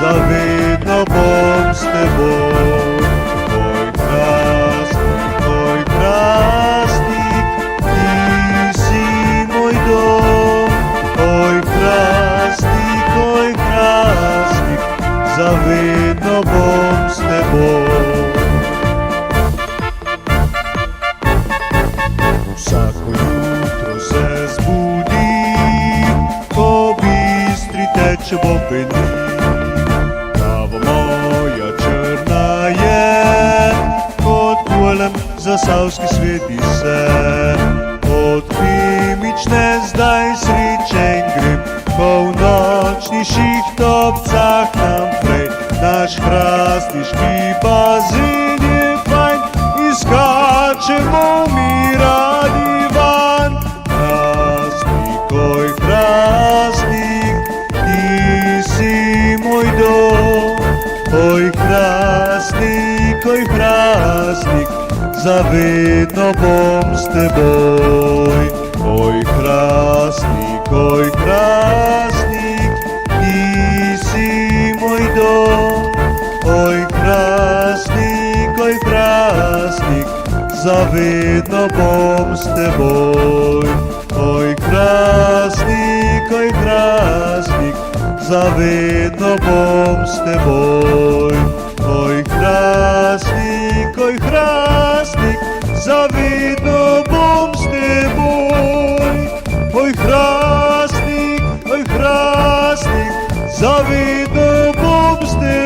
zavedno bom s teboj. Tvoj krasnik, ti si moj dom. Tvoj krasnik, zavedno bom s teboj. Vsako jutro se zbudim, ko bistri teče bobenik. Glava moja črna je, kot kulem zasavski sveti se. Od krimične zdaj srečen grem, ko v nočni šiht obcah naprej. Naš hrastniški bazen je fajn, izkačemo mi radi van. Hrastnik, oj hrastnik, ti si moj dom. Oj hrastnik, zavedno bom s teboj. Oj hrastnik, ti si moj dom. Oj hrastnik, zavedno bom s teboj. Oj hrastnik, zavedno bom s teboj. Oj hrastnik, zavedno bom s teboj. Oj hrastnik, zavedno bom s teboj.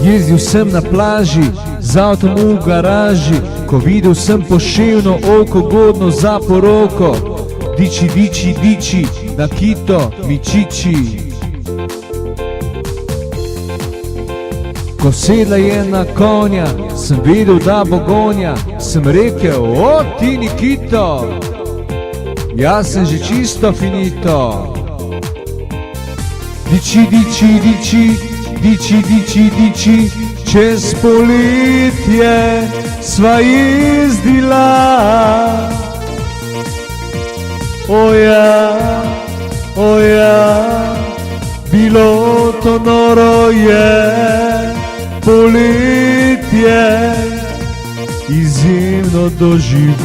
Jezdil sem na plaži, z avtom v garaži, ko videl sem poševno oko godno za poroko. Diči, diči, diči, na kito mi čiči. Ko sedla je na konja, sem vedel, da bo gonja. Sem rekel, o ti Nikito, jaz sem že čisto finito. Diči, diči, diči, diči, diči, diči, čez poletje sva jezdila. Oja, bilo to noro je, poletje, izjemno doživetje.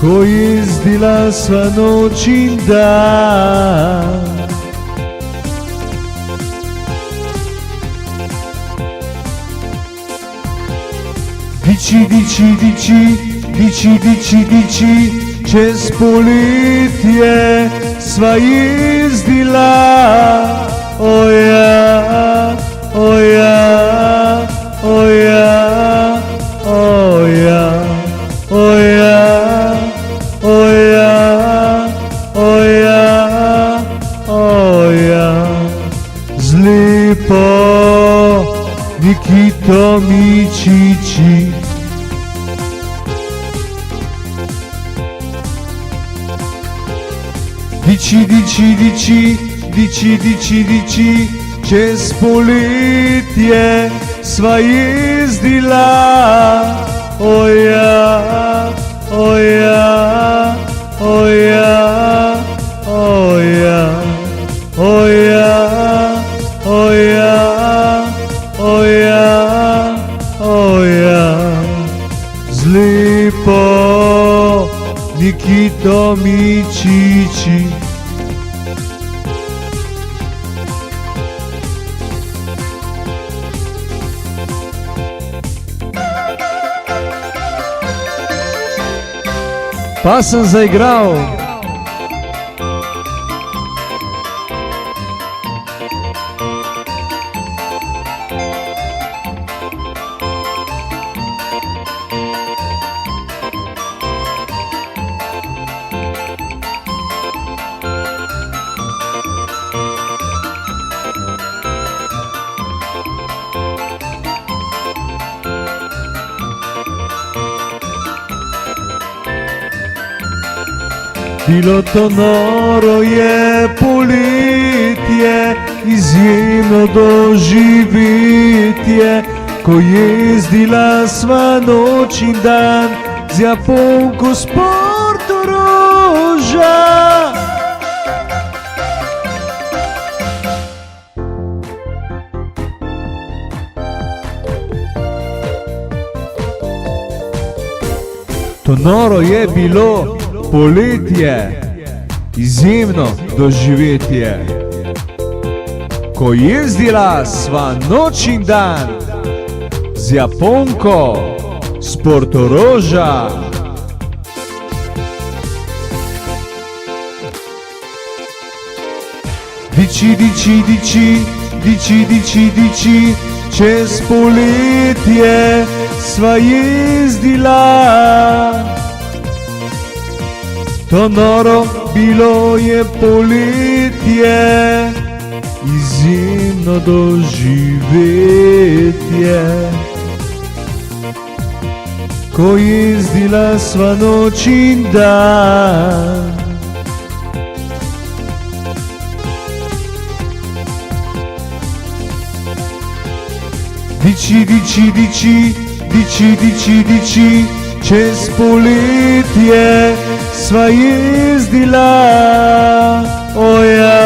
ko jezdila sva noč in dan. Diči, diči, diči, diči, diči, diči, čez poletje sva jezdila. Oja, oja, oja, oja, oja, oja, oja, oja, z lepo Nikito Mičiči. Diči, diči, diči, diči, diči, diči, čez poletje sva jezdila. Oja, oja, oja, oja, oja, oja, oja, oja, z lepo Nikito Mičiči. Pa sem zaigral. Bilo to noro je poletje, izjemno doživetje, ko jezdila sva noč in dan z Japonko s Portoroža. To noro je bilo poletje, izjemno doživetje, ko jezdila sva noč in dan z Japonko s Portoroža. Diči, diči, diči, diči, diči, diči, čez poletje sva jezdila. To noro bilo je poletje, izjemno doživetje, ko jezdila sva noč in dan. Diči, diči, diči, diči, diči, diči, čez poletje sva jezdila. Oja,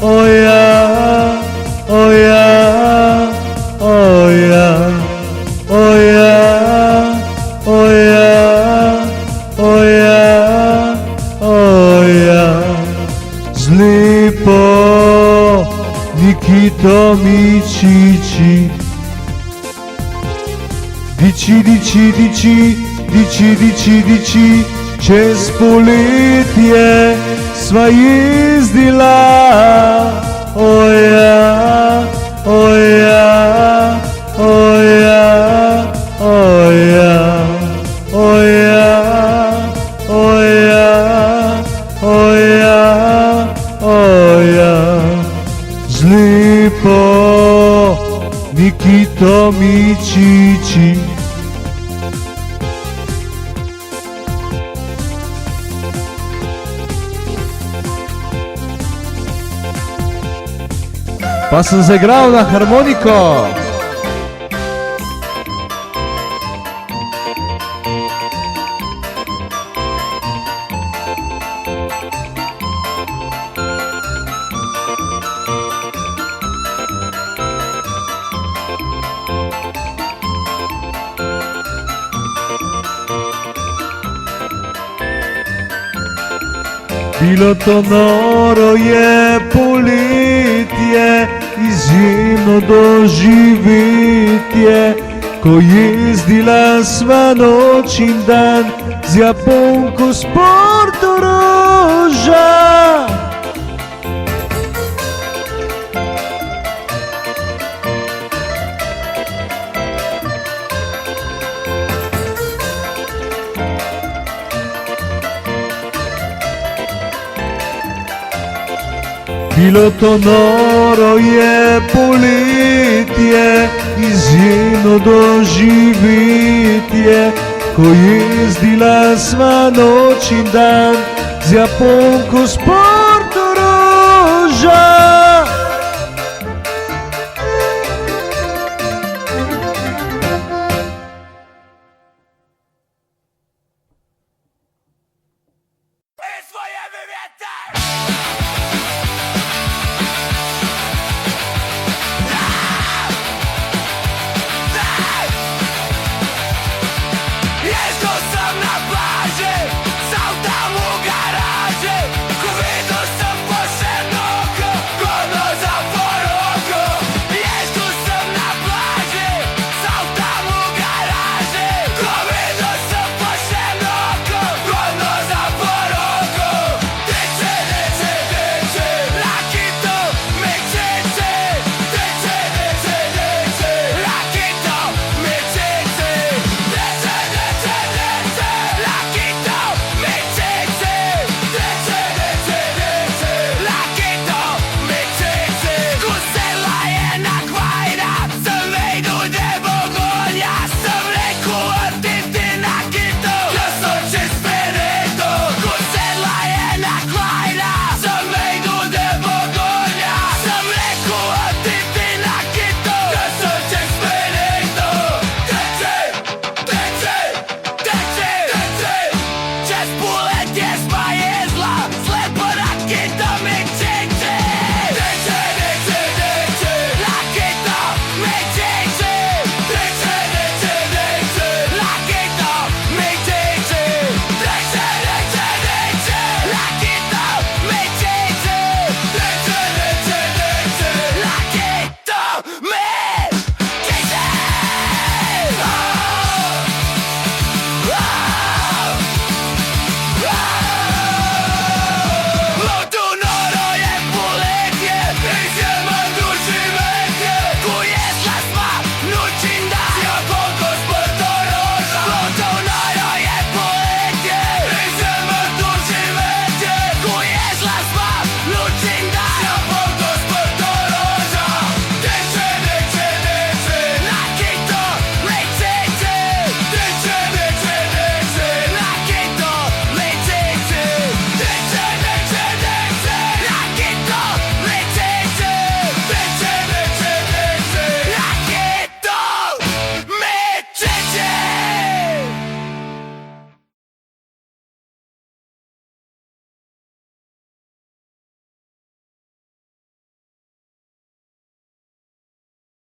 oja, oja, oja, oja, oja, oja, oja, z lepo Nikito Mičiči. Diči, diči, diči, diči, diči, diči, čez poletje sva jezdila. Oja, oja, oja, oja, oja, oja, oja, oja, z lepo Nikito Mičiči. Pa sem zaigral na harmoniko. Bilo to noro je poletje, izjemno doživetje, ko jezdila sva noč in dan z Japonko s Portoroža. Bilo to noro je poletje, izjemno doživetje, ko jezdila sva noč in dan z Japonko s Portoroža. Swojemy więcej!